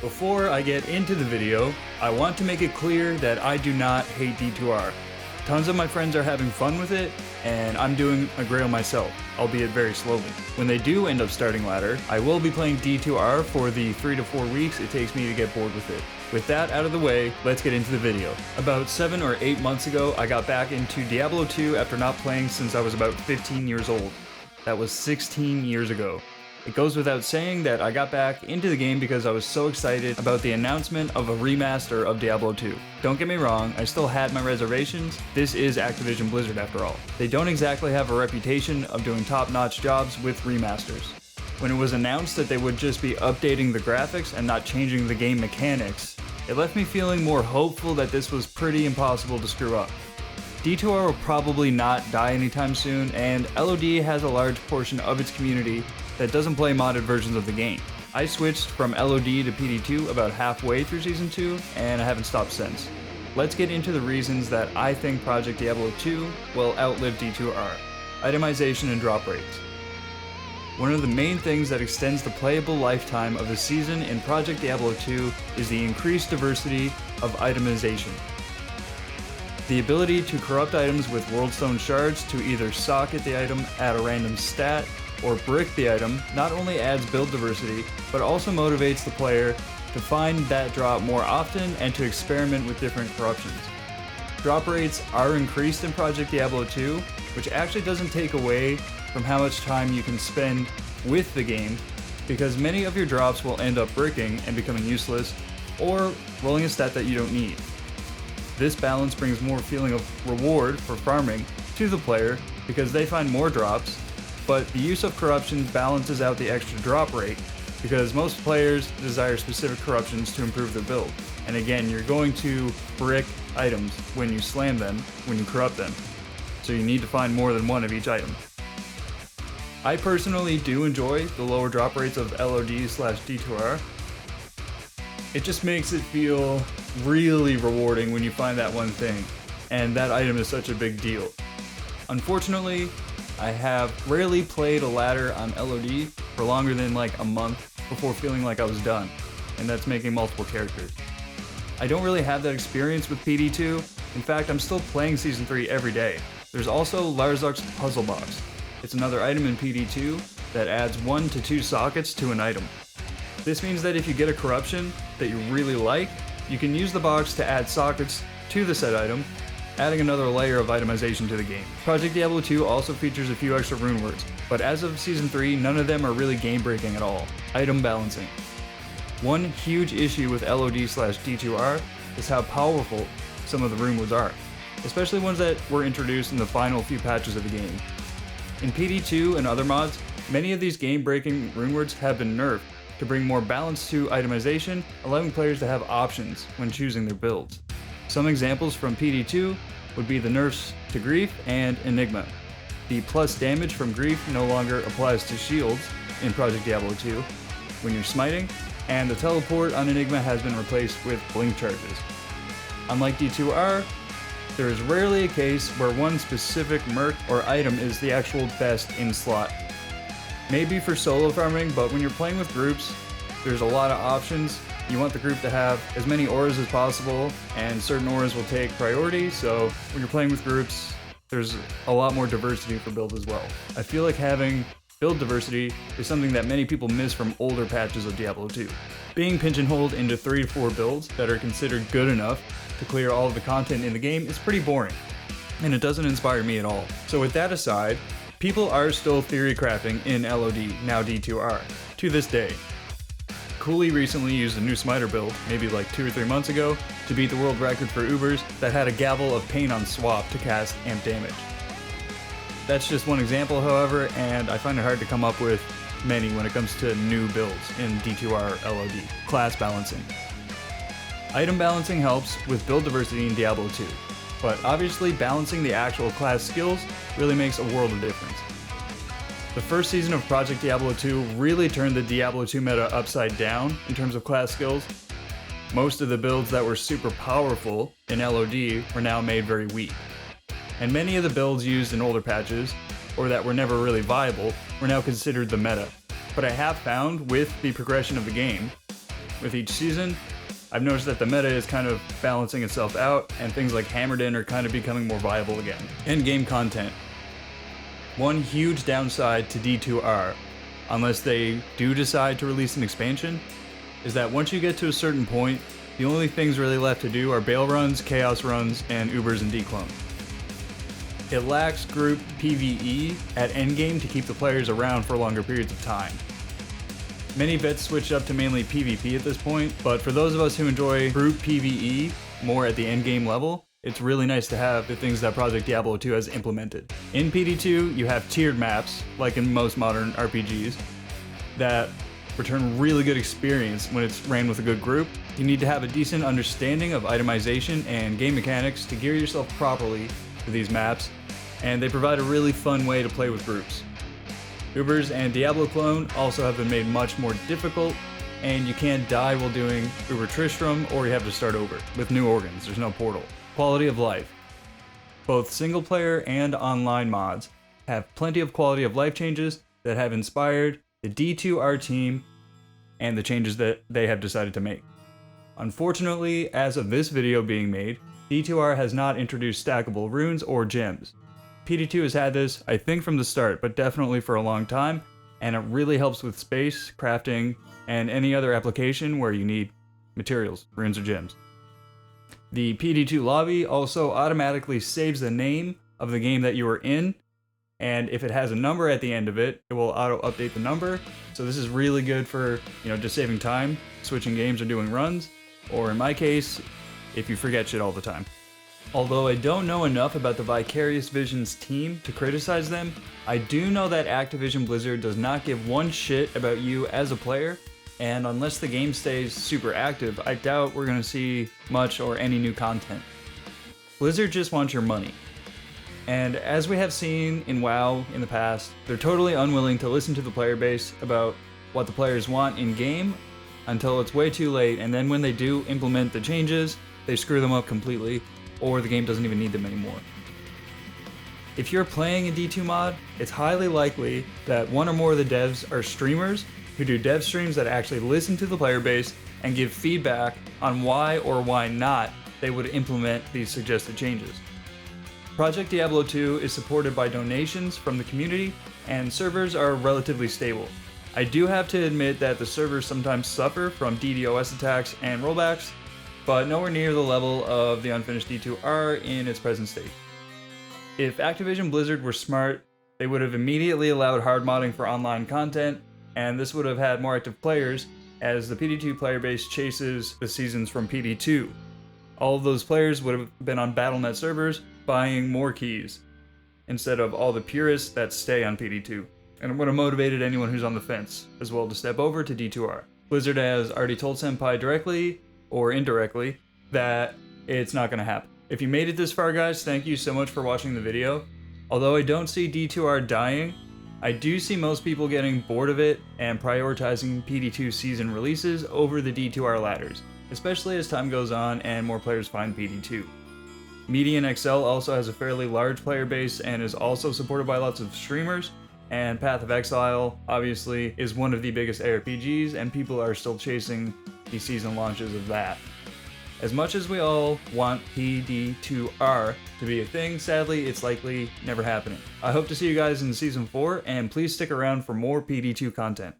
Before I get into the video, I want to make it clear that I do not hate D2R. Tons of my friends are having fun with it, and I'm doing a Grail myself, albeit very slowly. When they do end up starting ladder, I will be playing D2R for the 3 to 4 weeks it takes me to get bored with it. With that out of the way, let's get into the video. About 7 or 8 months ago, I got back into Diablo 2 after not playing since I was about 15 years old. That was 16 years ago. It goes without saying that I got back into the game because I was so excited about the announcement of a remaster of Diablo 2. Don't get me wrong, I still had my reservations. This is Activision Blizzard after all. They don't exactly have a reputation of doing top-notch jobs with remasters. When it was announced that they would just be updating the graphics and not changing the game mechanics, it left me feeling more hopeful that this was pretty impossible to screw up. D2R will probably not die anytime soon, and LOD has a large portion of its community that doesn't play modded versions of the game. I switched from LOD to PD2 about halfway through Season 2, and I haven't stopped since. Let's get into the reasons that I think Project Diablo 2 will outlive D2R. Itemization and drop rates. One of the main things that extends the playable lifetime of the season in Project Diablo 2 is the increased diversity of itemization. The ability to corrupt items with Worldstone shards to either socket the item at a random stat or brick the item not only adds build diversity, but also motivates the player to find that drop more often and to experiment with different corruptions. Drop rates are increased in Project Diablo 2, which actually doesn't take away from how much time you can spend with the game, because many of your drops will end up bricking and becoming useless, or rolling a stat that you don't need. This balance brings more feeling of reward for farming to the player because they find more drops, but the use of corruptions balances out the extra drop rate because most players desire specific corruptions to improve their build. And again, you're going to brick items when you slam them, when you corrupt them. So you need to find more than one of each item. I personally do enjoy the lower drop rates of LOD/D2R. It just makes it feel really rewarding when you find that one thing, and that item is such a big deal. Unfortunately, I have rarely played a ladder on LOD for longer than like a month before feeling like I was done, and that's making multiple characters. I don't really have that experience with PD2. In fact, I'm still playing Season 3 every day. There's also Larzark's Puzzle Box. It's another item in PD2 that adds 1 to 2 sockets to an item. This means that if you get a corruption that you really like, you can use the box to add sockets to the said item, adding another layer of itemization to the game. Project Diablo 2 also features a few extra rune words, but as of Season 3, none of them are really game breaking at all. Item balancing. One huge issue with LOD/D2R is how powerful some of the rune words are, especially ones that were introduced in the final few patches of the game. In PD2 and other mods, many of these game breaking rune words have been nerfed to bring more balance to itemization, allowing players to have options when choosing their builds. Some examples from PD2 would be the nerfs to Grief and Enigma. The plus damage from Grief no longer applies to shields in Project Diablo 2 when you're smiting, and the teleport on Enigma has been replaced with blink charges. Unlike D2R, there is rarely a case where one specific merc or item is the actual best in slot. Maybe for solo farming, but when you're playing with groups, there's a lot of options. You want the group to have as many auras as possible, and certain auras will take priority, so when you're playing with groups, there's a lot more diversity for build as well. I feel like having build diversity is something that many people miss from older patches of Diablo 2. Being pigeonholed into 3 to 4 builds that are considered good enough to clear all of the content in the game is pretty boring, and it doesn't inspire me at all. So with that aside, people are still theory crafting in LOD, now D2R, to this day. Cooley recently used a new smiter build, maybe like 2 or 3 months ago, to beat the world record for Ubers that had a gavel of pain on swap to cast amp damage. That's just one example, however, and I find it hard to come up with many when it comes to new builds in D2R LOD. Class balancing. Item balancing helps with build diversity in Diablo 2, but obviously balancing the actual class skills really makes a world of difference. The first season of Project Diablo 2 really turned the Diablo 2 meta upside down in terms of class skills. Most of the builds that were super powerful in LOD were now made very weak. And many of the builds used in older patches, or that were never really viable, were now considered the meta. But I have found, with the progression of the game, with each season. I've noticed that the meta is kind of balancing itself out, and things like Hammered In are kind of becoming more viable again. Endgame content. One huge downside to D2R, unless they do decide to release an expansion, is that once you get to a certain point, the only things really left to do are Bail runs, Chaos runs, and Ubers and Declone. It lacks group PvE at endgame to keep the players around for longer periods of time. Many vets switched up to mainly PvP at this point, but for those of us who enjoy group PvE more at the endgame level, it's really nice to have the things that Project Diablo 2 has implemented. In PD2, you have tiered maps, like in most modern RPGs, that return really good experience when it's ran with a good group. You need to have a decent understanding of itemization and game mechanics to gear yourself properly for these maps, and they provide a really fun way to play with groups. Ubers and Diablo clone also have been made much more difficult, and you can't die while doing Uber Tristram, or you have to start over with new organs. There's no portal. Quality of life. Both single player and online mods have plenty of quality of life changes that have inspired the D2R team and the changes that they have decided to make. Unfortunately, as of this video being made, D2R has not introduced stackable runes or gems. PD2 has had this, I think, from the start, but definitely for a long time, and it really helps with space, crafting, and any other application where you need materials, runes or gems. The PD2 lobby also automatically saves the name of the game that you are in, and if it has a number at the end of it, it will auto-update the number. So this is really good for, just saving time, switching games or doing runs, or in my case, if you forget shit all the time. Although I don't know enough about the Vicarious Visions team to criticize them, I do know that Activision Blizzard does not give one shit about you as a player, and unless the game stays super active, I doubt we're going to see much or any new content. Blizzard just wants your money. And as we have seen in WoW in the past, they're totally unwilling to listen to the player base about what the players want in-game until it's way too late, and then when they do implement the changes, they screw them up completely, or the game doesn't even need them anymore. If you're playing a D2 mod, it's highly likely that one or more of the devs are streamers who do dev streams that actually listen to the player base and give feedback on why or why not they would implement these suggested changes. Project Diablo 2 is supported by donations from the community, and servers are relatively stable. I do have to admit that the servers sometimes suffer from DDoS attacks and rollbacks, but nowhere near the level of the unfinished D2R in its present state. If Activision Blizzard were smart, they would have immediately allowed hard modding for online content, and this would have had more active players as the PD2 player base chases the seasons from PD2. All of those players would have been on Battle.net servers buying more keys, instead of all the purists that stay on PD2, and it would have motivated anyone who's on the fence as well to step over to D2R. Blizzard has already told Senpai directly or indirectly that it's not going to happen. If you made it this far, guys, thank you so much for watching the video. Although I don't see D2R dying, I do see most people getting bored of it and prioritizing PD2 season releases over the D2R ladders, especially as time goes on and more players find PD2. Median XL also has a fairly large player base and is also supported by lots of streamers, and Path of Exile obviously is one of the biggest ARPGs, and people are still chasing the season launches of that. As much as we all want PD2R to be a thing, sadly it's likely never happening. I hope to see you guys in Season 4, and please stick around for more PD2 content.